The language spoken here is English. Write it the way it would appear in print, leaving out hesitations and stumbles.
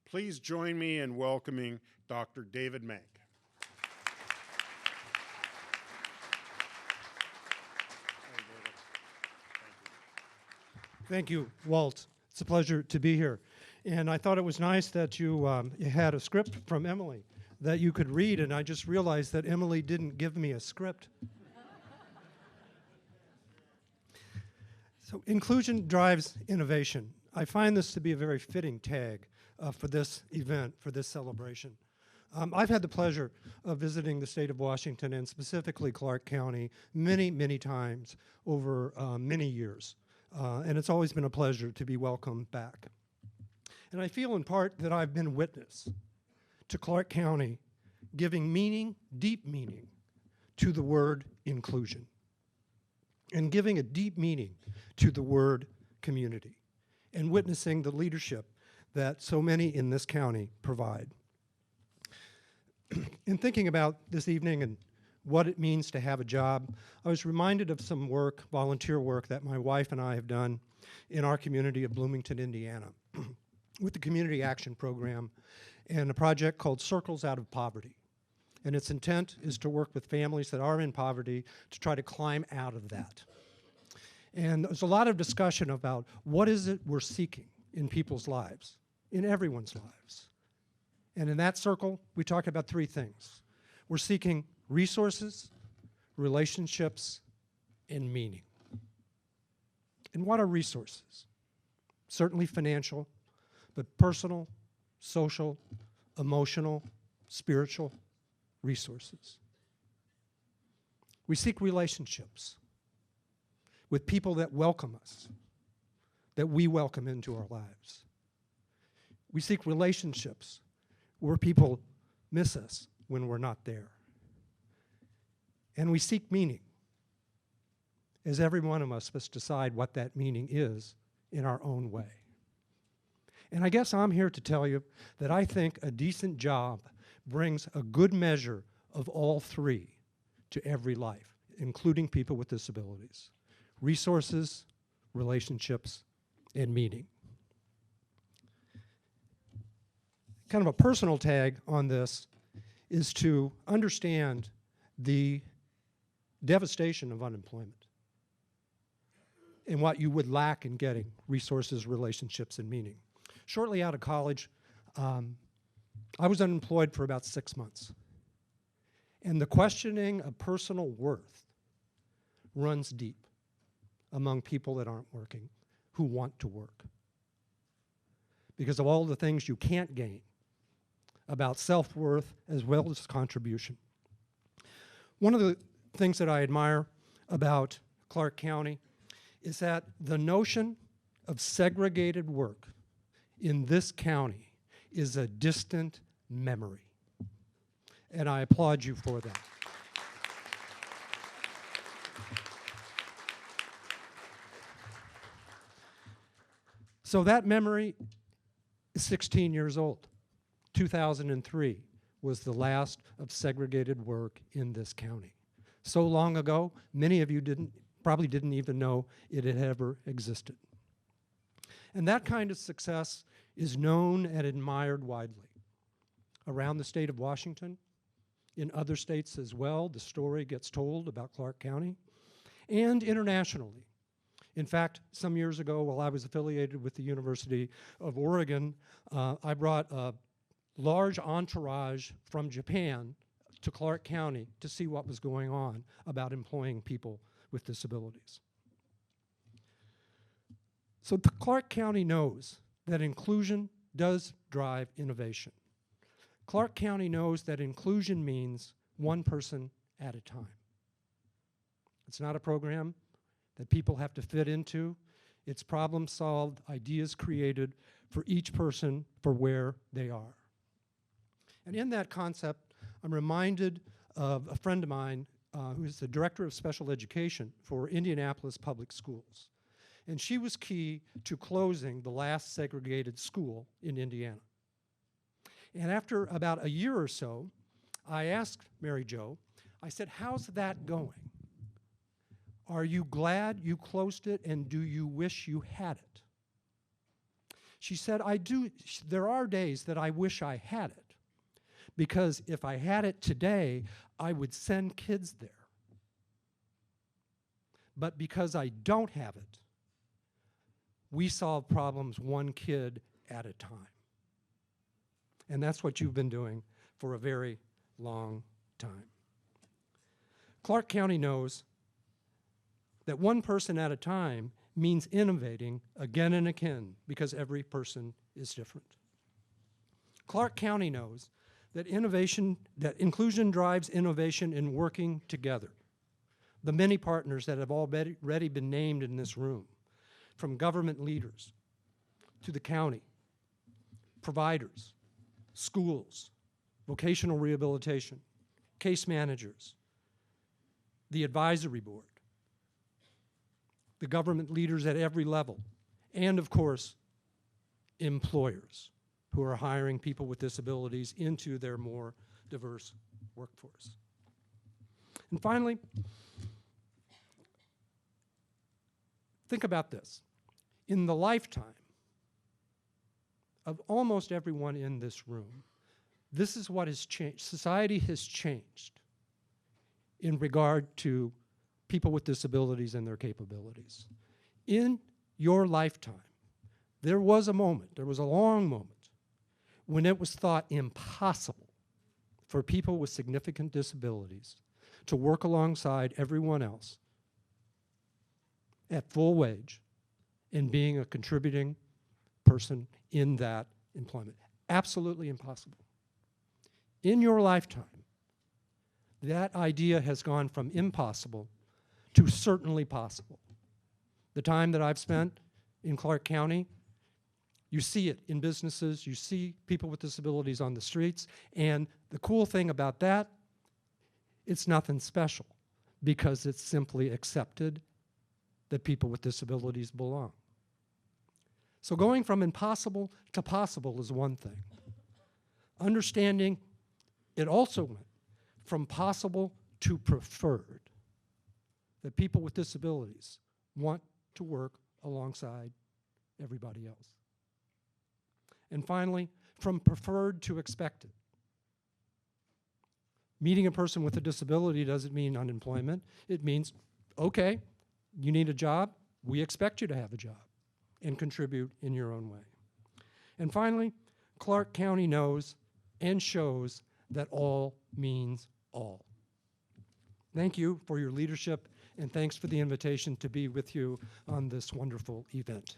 Please join me in welcoming Dr. David Mank. Thank you, Walt. It's a pleasure to be here. And I thought it was nice that you had a script from Emily that you could read, and I just realized that Emily didn't give me a script. So inclusion drives innovation. I find this to be a very fitting tag for this event, for this celebration. I've had the pleasure of visiting the state of Washington and specifically Clark County many, many times over many years. And it's always been a pleasure to be welcomed back. And I feel in part that I've been witness to Clark County giving meaning, deep meaning, to the word inclusion, and giving a deep meaning to the word community, and witnessing the leadership that so many in this county provide. In thinking about this evening and what it means to have a job, I was reminded of some work, volunteer work, that my wife and I have done in our community of Bloomington, Indiana, with the Community Action Program and a project called Circles Out of Poverty. And its intent is to work with families that are in poverty to try to climb out of that. And there's a lot of discussion about what is it we're seeking in people's lives, in everyone's lives. And in that circle, we talked about three things. We're seeking resources, relationships, and meaning. And what are resources? Certainly financial, but personal, social, emotional, spiritual resources. We seek relationships with people that welcome us, that we welcome into our lives. We seek relationships where people miss us when we're not there. And we seek meaning, as every one of us must decide what that meaning is in our own way. And I guess I'm here to tell you that I think a decent job brings a good measure of all three to every life, including people with disabilities: resources, relationships, and meaning. Kind of a personal tag on this is to understand the devastation of unemployment and what you would lack in getting resources, relationships, and meaning. Shortly out of college, I was unemployed for about 6 months. And the questioning of personal worth runs deep among people that aren't working, who want to work, because of all the things you can't gain about self-worth as well as contribution. One of the things that I admire about Clark County is that the notion of segregated work in this county is a distant memory. And I applaud you for that. So that memory is 16 years old. 2003 was the last of segregated work in this county. So long ago, many of you probably didn't even know it had ever existed. And that kind of success is known and admired widely. Around the state of Washington, in other states as well, the story gets told about Clark County, and internationally. In fact, some years ago, while I was affiliated with the University of Oregon, I brought a large entourage from Japan to Clark County to see what was going on about employing people with disabilities. So Clark County knows that inclusion does drive innovation. Clark County knows that inclusion means one person at a time. It's not a program that people have to fit into. It's problem solved, ideas created for each person for where they are. And in that concept, I'm reminded of a friend of mine who is the director of special education for Indianapolis Public Schools. And she was key to closing the last segregated school in Indiana. And after about a year or so, I asked Mary Jo, I said, how's that going? Are you glad you closed it, and do you wish you had it? She said, there are days that I wish I had it, because if I had it today, I would send kids there. But because I don't have it, we solve problems one kid at a time. And that's what you've been doing for a very long time. Clark County knows that one person at a time means innovating again and again, because every person is different. Clark County knows that inclusion drives innovation in working together. The many partners that have already been named in this room, from government leaders to the county, providers, schools, vocational rehabilitation, case managers, the advisory board, the government leaders at every level, and of course, employers who are hiring people with disabilities into their more diverse workforce. And finally, think about this. In the lifetime of almost everyone in this room, this is what has changed. Society has changed in regard to people with disabilities and their capabilities. In your lifetime, there was a moment, there was a long moment, when it was thought impossible for people with significant disabilities to work alongside everyone else at full wage and being a contributing person in that employment. Absolutely impossible. In your lifetime, that idea has gone from impossible to certainly possible. The time that I've spent in Clark County, you see it in businesses, you see people with disabilities on the streets, and the cool thing about that, it's nothing special, because it's simply accepted that people with disabilities belong. So going from impossible to possible is one thing. Understanding it also went from possible to preferred, that people with disabilities want to work alongside everybody else. And finally, from preferred to expected. Meeting a person with a disability doesn't mean unemployment. It means, okay, you need a job, we expect you to have a job and contribute in your own way. And finally, Clark County knows and shows that all means all. Thank you for your leadership, and thanks for the invitation to be with you on this wonderful event.